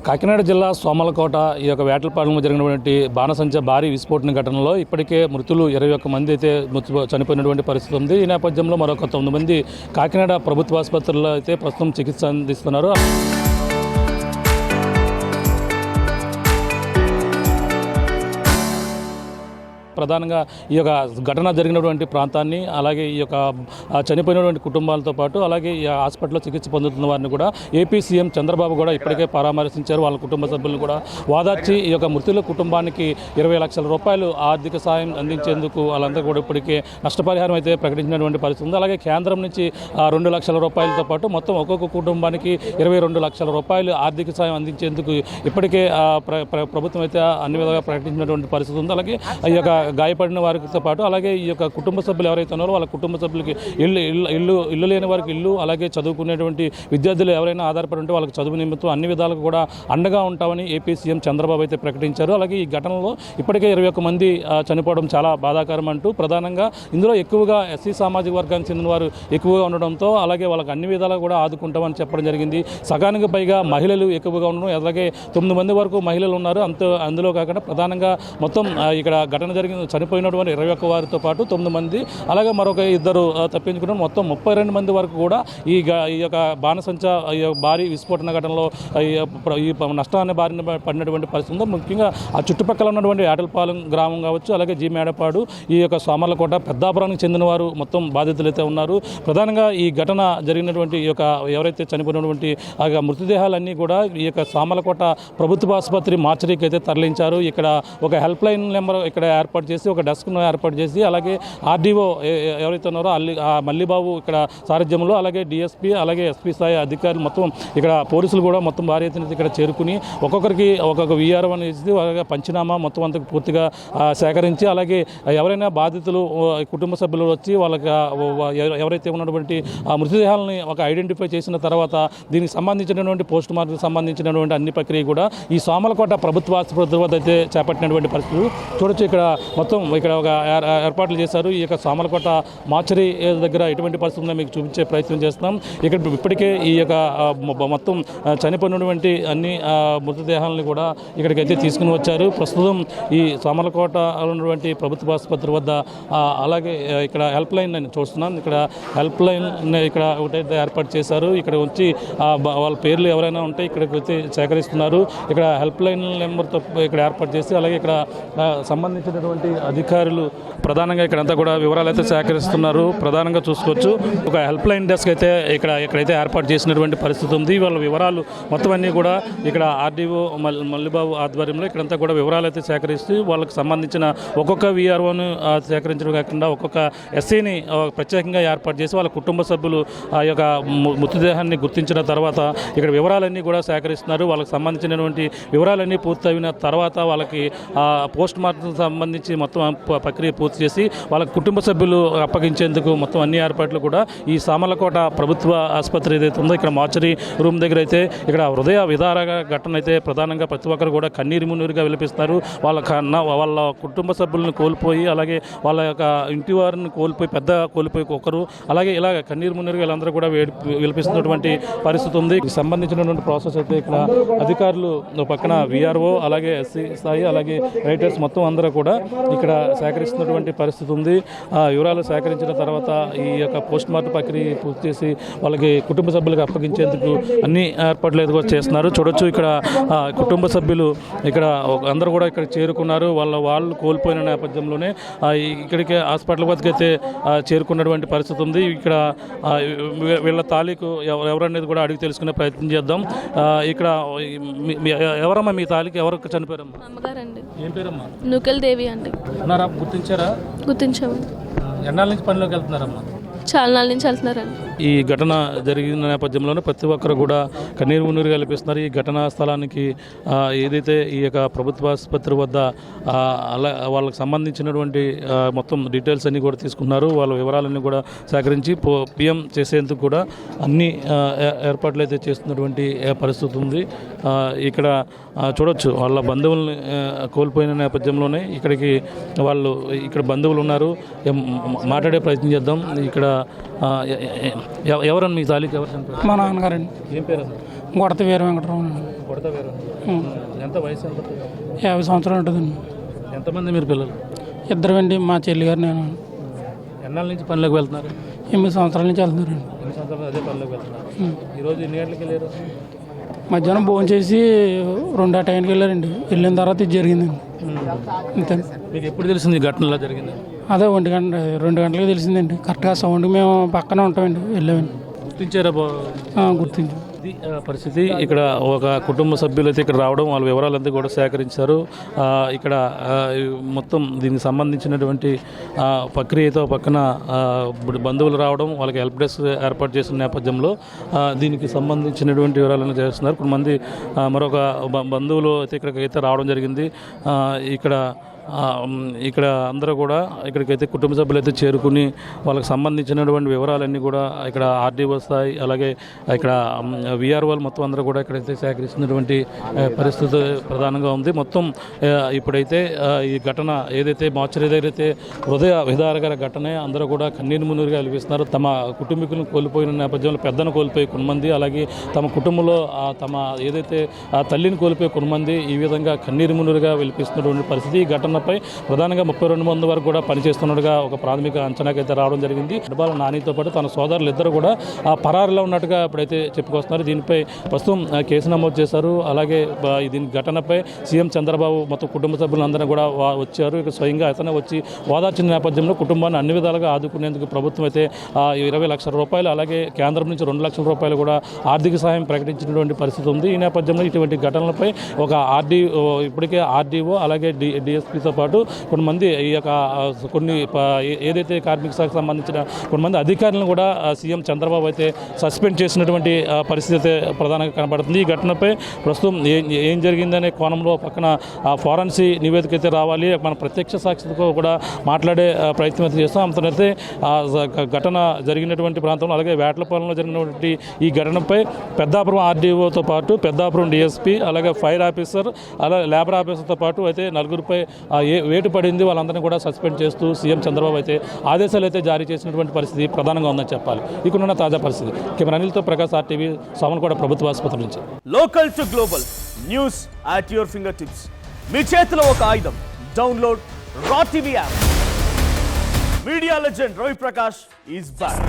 కాకినాడ జిల్లా సోమలకోట ఈ యొక్క వేటలపాలెంలో జరిగినటువంటి బాణసంచ భారీ విస్ఫోటన ఘటనలో ఇప్పటికే మృతులు 21 మంది అయితే చనిపోయినటువంటి పరిస్థితి ఉంది. ఈ నేపథ్యంలో మరొక 9 మంది కాకినాడ ప్రభుత్వ ఆసుపత్రుల్లో అయితే ప్రస్తుతం చికిత్స అందిస్తున్నారు. ప్రధానంగా ఈ యొక్క ఘటన జరిగినటువంటి ప్రాంతాన్ని, అలాగే ఈ యొక్క చనిపోయినటువంటి కుటుంబాలతో పాటు అలాగే ఈ హాస్పిటల్లో చికిత్స పొందుతున్న వారిని కూడా ఏపీ సీఎం చంద్రబాబు కూడా ఇప్పటికే పరామర్శించారు. వాళ్ళ కుటుంబ సభ్యులను కూడా వాదార్చి ఈ యొక్క మృతుల కుటుంబానికి 20 లక్షల రూపాయలు ఆర్థిక సాయం అందించేందుకు వాళ్ళందరూ కూడా ఇప్పటికే నష్టపరిహారం అయితే ప్రకటించినటువంటి పరిస్థితి ఉంది. అలాగే కేంద్రం నుంచి 2 లక్షల రూపాయలతో పాటు మొత్తం ఒక్కొక్క కుటుంబానికి 22 లక్షల రూపాయలు ఆర్థిక సాయం అందించేందుకు ఇప్పటికే ప్రభుత్వం అయితే అన్ని విధాలుగా ప్రకటించినటువంటి పరిస్థితి ఉంది. అలాగే ఈ యొక్క గాయపడిన వారితో పాటు అలాగే ఈ యొక్క కుటుంబ సభ్యులు ఎవరైతే ఉన్నారో వాళ్ళ కుటుంబ సభ్యులకి ఇల్లు లేని వారికి ఇల్లు, అలాగే చదువుకునేటువంటి విద్యార్థులు ఎవరైనా ఆధారపడి ఉంటే వాళ్ళకి చదువు నిమిత్తం అన్ని విధాలుగా కూడా అండగా ఉంటామని ఏపీ సీఎం చంద్రబాబు అయితే ప్రకటించారు. అలాగే ఈ ఘటనలో ఇప్పటికే 21 మంది చనిపోవడం చాలా బాధాకరం అంటూ ప్రధానంగా ఇందులో ఎక్కువగా ఎస్సీ సామాజిక వర్గానికి చెందిన వారు ఎక్కువగా ఉండడంతో అలాగే వాళ్ళకి అన్ని విధాలుగా కూడా ఆదుకుంటామని చెప్పడం జరిగింది. సగానికి పైగా మహిళలు ఎక్కువగా ఉండడం, అలాగే 9 మంది వరకు మహిళలు ఉన్నారు. అందులో కాకుండా ప్రధానంగా మొత్తం ఇక్కడ ఘటన జరిగిన చనిపోయినటువంటి 21 వారితో పాటు 9 మంది, అలాగే మరొక 2 తప్పించుకున్న మొత్తం 32 మంది వరకు కూడా ఈ యొక్క బాణసంచ భారీ విస్ఫోటన ఘటనలో ఈ నష్టాన్ని బారిన పడినటువంటి పరిస్థితి ఉంది. ముఖ్యంగా ఆ చుట్టుపక్కల ఉన్నటువంటి వేటలపాలెం గ్రామం కావచ్చు, అలాగే జీ మేడపాడు, ఈ యొక్క సోమర్లకోట, పెద్దాపురానికి చెందిన వారు మొత్తం బాధితులు అయితే ఉన్నారు. ప్రధానంగా ఈ ఘటన జరిగినటువంటి ఈ యొక్క ఎవరైతే చనిపోయినటువంటి ఆ మృతదేహాలన్నీ కూడా ఈ యొక్క సోమర్లకోట ప్రభుత్వ ఆసుపత్రి మార్చరీకి అయితే తరలించారు. ఇక్కడ ఒక హెల్ప్ లైన్ నెంబర్ ఇక్కడ ఏర్పాటు చేసి ఒక డెస్క్ను ఏర్పాటు చేసి అలాగే ఆర్డీఓ ఎవరైతే ఉన్నారో మల్లిబాబు ఇక్కడ సారథ్యంలో అలాగే డిఎస్పీ అలాగే ఎస్పీ స్థాయి అధికారులు మొత్తం ఇక్కడ పోలీసులు కూడా మొత్తం భారీ ఎత్తున ఇక్కడ చేరుకుని ఒక్కొక్కరికి ఒక్కొక్క వీఆర్ఓ అనేది అలాగే పంచనామా మొత్తం అంతా పూర్తిగా సేకరించి అలాగే ఎవరైనా బాధితులు కుటుంబ సభ్యులు వచ్చి వాళ్ళకి ఎవరైతే ఉన్నటువంటి ఆ మృతదేహాలని ఒక ఐడెంటిఫై చేసిన తర్వాత దీనికి సంబంధించినటువంటి పోస్ట్ మార్టం సంబంధించినటువంటి అన్ని ప్రక్రియ కూడా ఈ సోమలకోట ప్రభుత్వ ఆసుపత్రి వద్ద అయితే చేపట్టినటువంటి పరిస్థితులు చూడొచ్చు. ఇక్కడ మొత్తం ఇక్కడ ఒక ఏర్పాట్లు చేశారు. ఈ యొక్క సోమలకోట మార్చరీ దగ్గర ఎటువంటి పరిస్థితి ఉందో మీకు చూపించే ప్రయత్నం చేస్తున్నాం. ఇక్కడ ఇప్పటికే ఈ యొక్క మొత్తం చనిపోయినటువంటి అన్ని మృతదేహాలను కూడా ఇక్కడికైతే తీసుకుని వచ్చారు. ప్రస్తుతం ఈ సోమలకోట ఉన్నటువంటి ప్రభుత్వ ఆసుపత్రి వద్ద అలాగే ఇక్కడ హెల్ప్ లైన్ నేను చూస్తున్నాను. ఇక్కడ హెల్ప్ లైన్ ఇక్కడ ఒకటైతే ఏర్పాటు చేశారు. ఇక్కడ వచ్చి వాళ్ళ పేర్లు ఎవరైనా ఉంటే ఇక్కడికి వచ్చి సేకరిస్తున్నారు. ఇక్కడ హెల్ప్ లైన్ నెంబర్తో ఇక్కడ ఏర్పాటు చేసి అలాగే ఇక్కడ సంబంధించినటువంటి అధికారులు ప్రధానంగా ఇక్కడంతా కూడా వివరాలు అయితే సేకరిస్తున్నారు. ప్రధానంగా చూసుకోవచ్చు ఒక హెల్ప్ లైన్ డెస్క్ అయితే ఇక్కడైతే ఏర్పాటు చేసినటువంటి పరిస్థితి ఉంది. వాళ్ళ వివరాలు మొత్తం అన్నీ కూడా ఇక్కడ ఆర్డీఓ మల్లిబాబు ఆధ్వర్యంలో ఇక్కడంతా కూడా వివరాలు అయితే సేకరిస్తూ వాళ్ళకి సంబంధించిన ఒక్కొక్క వీఆర్ఓను సేకరించడం కాకుండా ఒక్కొక్క ఎస్సీని ప్రత్యేకంగా ఏర్పాటు చేసి వాళ్ళ కుటుంబ సభ్యులు ఆ యొక్క మృతదేహాన్ని గుర్తించిన తర్వాత ఇక్కడ వివరాలన్నీ కూడా సేకరిస్తున్నారు. వాళ్ళకి సంబంధించినటువంటి వివరాలన్నీ పూర్తయిన తర్వాత వాళ్ళకి పోస్ట్ మార్టం సంబంధించి మొత్తం ప్రక్రియ పూర్తి చేసి వాళ్ళ కుటుంబ సభ్యులు అప్పగించేందుకు మొత్తం అన్ని ఏర్పాట్లు కూడా ఈ సోమలకోట ప్రభుత్వ ఆసుపత్రి ఏదైతే ఉందో ఇక్కడ మార్చరీ రూమ్ దగ్గర అయితే ఇక్కడ హృదయ విదారక ఘటన అయితే ప్రధానంగా ప్రతి ఒక్కరు కూడా కన్నీరు మున్నీరుగా విలపిస్తున్నారు. వాళ్ళ కుటుంబ సభ్యులను కోల్పోయి అలాగే వాళ్ళ యొక్క ఇంటి వారిని కోల్పోయి ఒకరు అలాగే ఇలా కన్నీరు మున్నీరుగా వీళ్ళందరూ కూడా విలపిస్తున్నటువంటి పరిస్థితి ఉంది. సంబంధించినటువంటి ప్రాసెస్ అయితే ఇక్కడ అధికారులు పక్కన వీఆర్ఓ అలాగే ఎస్సీ స్థాయి అలాగే రైటర్స్ మొత్తం అందరూ కూడా ఇక్కడ సేకరిస్తున్నటువంటి పరిస్థితి ఉంది. వివరాలు సేకరించిన తర్వాత ఈ యొక్క పోస్ట్ మార్టం ప్రక్రియ పూర్తి చేసి వాళ్ళకి కుటుంబ సభ్యులకు అప్పగించేందుకు అన్ని ఏర్పాట్లు అయితే చేస్తున్నారు. చూడొచ్చు ఇక్కడ కుటుంబ సభ్యులు ఇక్కడ అందరూ కూడా ఇక్కడ చేరుకున్నారు. వాళ్ళు కోల్పోయిన నేపథ్యంలోనే ఇక్కడికి హాస్పిటల్ వద్దకు అయితే చేరుకున్నటువంటి పరిస్థితి ఉంది. ఇక్కడ వీళ్ళ తాలూకు ఎవరనేది కూడా అడిగి తెలుసుకునే ప్రయత్నం చేద్దాం. ఇక్కడ ఎవరమ్మా మీ తాలూకు ఎవరికి చనిపోయారమ్మా? అమ్మగారండి. ఏం పేరమ్మా? నూకల్ దేవి అండి. గుర్తించారా? గుర్తించాము. ఎన్నాళ్ళ నుంచి పనిలోకి వెళ్తున్నారమ్మా? చాలా నాళ్ళ నుంచి వెళ్తున్నారండి. ఈ ఘటన జరిగిన నేపథ్యంలోనే ప్రతి ఒక్కరు కూడా కన్నీరు మున్నీరు కల్పిస్తున్నారు. ఈ ఘటనా స్థలానికి ఏదైతే ఈ యొక్క ప్రభుత్వ ఆసుపత్రి వద్ద వాళ్ళకి సంబంధించినటువంటి మొత్తం డీటెయిల్స్ అన్నీ కూడా తీసుకున్నారు. వాళ్ళ వివరాలన్నీ కూడా సేకరించి పిఎం చేసేందుకు కూడా అన్ని ఏర్పాట్లు అయితే చేస్తున్నటువంటి పరిస్థితి ఉంది. ఇక్కడ చూడొచ్చు వాళ్ళ బంధువుల్ని కోల్పోయిన నేపథ్యంలోనే ఇక్కడ బంధువులు ఉన్నారు. మాట్లాడే ప్రయత్నం చేద్దాం. ఇక్కడ ఎవరన్నా మీ తాలూకు ఎవరు? మా నాన్నగారండి. ఏం పేరు? కొడత వీర వెంకటరావు కొడతా వేరు ఎంత వయసు ఎంత 50 సంవత్సరాలు ఉంటుందండి. ఎంతమంది మీరు పిల్లలు? ఇద్దరండి, మా చెల్లి గారు నేను. ఎన్నాళ్ళ నుంచి పనిలోకి వెళ్తున్నారు? 8 సంవత్సరాల నుంచి వెళ్తున్నారండి. 8 సంవత్సరాలు అదే పనిలోకి వెళ్తున్నారు. ఈరోజు ఎన్ని గంటలకు వెళ్ళారు? మధ్యాహ్నం భోజనం చేసి 2 ఆ టైంకి వెళ్ళారండి. వెళ్ళిన తర్వాత ఇది జరిగిందండి. అంతే. మీకు ఎప్పుడు తెలిసింది ఈ ఘటన ఇలా జరిగింది? అదే 2 గంటలకు తెలిసిందండి. కరెక్ట్గా సౌండ్ మేము పక్కనే ఉంటామండి. వెళ్ళామండి. గుర్తించారా? గుర్తించాం. ఇది పరిస్థితి. ఇక్కడ ఒక కుటుంబ సభ్యులు అయితే ఇక్కడ రావడం, వాళ్ళ వివరాలంతా కూడా సేకరించారు. ఇక్కడ మొత్తం దీనికి సంబంధించినటువంటి ప్రక్రియతో పక్కన బంధువులు రావడం, వాళ్ళకి హెల్ప్ డెస్క్ ఏర్పాటు చేసిన నేపథ్యంలో దీనికి సంబంధించినటువంటి వివరాలను చేస్తున్నారు. కొంతమంది మరొక బంధువులు అయితే ఇక్కడికైతే రావడం జరిగింది. ఇక్కడ అందరూ కూడా ఇక్కడికైతే కుటుంబ సభ్యులు అయితే చేరుకుని వాళ్ళకి సంబంధించినటువంటి వివరాలన్నీ కూడా ఇక్కడ ఆర్డీఓ స్థాయి, అలాగే ఇక్కడ విఆర్ఓలు మొత్తం అందరూ కూడా ఇక్కడైతే సేకరిస్తున్నటువంటి పరిస్థితి ప్రధానంగా ఉంది. మొత్తం ఇప్పుడైతే ఈ ఘటన ఏదైతే మార్చరీ దగ్గర అయితే హృదయ విదారకర ఘటనే, అందరూ కూడా కన్నీరు మున్నీరుగా వెలిపిస్తున్నారు. తమ కుటుంబీకులను కోల్పోయిన నేపథ్యంలో పెద్దను కోల్పోయి కొంతమంది, అలాగే తమ కుటుంబంలో తమ ఏదైతే తల్లిని కోల్పోయి కొంతమంది ఈ విధంగా కన్నీరు మున్నీరుగా వెలిపిస్తున్నటువంటి పరిస్థితి. ఈ ఘటనపై ప్రధానంగా 32 మంది వరకు కూడా పనిచేస్తున్నట్టుగా ఒక ప్రాథమిక అంచనాకైతే రావడం జరిగింది. డబ్బాల నానితో పాటు తన సోదరులు ఇద్దరు కూడా పరారులో ఉన్నట్టుగా ఇప్పుడైతే చెప్పుకొస్తున్నారు. దీనిపై ప్రస్తుతం కేసు నమోదు చేశారు. అలాగే దీని ఘటనపై సీఎం చంద్రబాబు మొత్తం కుటుంబ సభ్యులందరూ కూడా వచ్చారు. ఇక స్వయంగా అతనే వచ్చి ఓదార్చిన నేపథ్యంలో కుటుంబాన్ని అన్ని విధాలుగా ఆదుకునేందుకు ప్రభుత్వం అయితే 20 లక్షల రూపాయలు, అలాగే కేంద్రం నుంచి 2 లక్షల రూపాయలు కూడా ఆర్థిక సాయం ప్రకటించినటువంటి పరిస్థితి ఉంది. ఈ నేపథ్యంలో ఇటువంటి ఘటనలపై ఒక ఇప్పటికే ఆర్డీఓ అలాగే డిఎస్పీతో పాటు కొంతమంది ఈ యొక్క ఏదైతే కార్మిక శాఖకు సంబంధించిన కొంతమంది అధికారులను కూడా సీఎం చంద్రబాబు అయితే సస్పెండ్ చేసినటువంటి పరిస్థితి అయితే ప్రధానంగా కనబడుతుంది. ఈ ఘటనపై ప్రస్తుతం ఏం జరిగిందనే కోణంలో పక్కన ఫారెన్సీ నివేదిక అయితే రావాలి, మన ప్రత్యక్ష సాక్షితో కూడా మాట్లాడే ప్రయత్నం అయితే చేస్తాం. అంతనైతే ఘటన జరిగినటువంటి ప్రాంతంలో, అలాగే వేటలపాలెంలో జరిగినటువంటి ఈ ఘటనపై పెద్దాపురం ఆర్డీఓతో పాటు పెద్దాపురం డిఎస్పీ, అలాగే ఫైర్ ఆఫీసర్, అలాగే లేబర్ ఆఫీసర్తో పాటు అయితే 4గురిపై వేటు పడింది. వాళ్ళందరినీ కూడా సస్పెండ్ చేస్తూ సీఎం చంద్రబాబు అయితే ఆదేశాలు అయితే జారీ చేసినటువంటి పరిస్థితి ప్రధానంగా ఉందని చెప్పాలి. ఇక్కడున్న తాజా పరిస్థితి. కెమెరా అనిల్తో ప్రకాశ్, ఆర్టీవీ, సామన్కోట ప్రభుత్వ ఆసుపత్రి నుంచి. Local to global news at your fingertips. మీ చేతిలో ఒక ఆయుధం. Download R TV app. Media legend Ravi Prakash is back.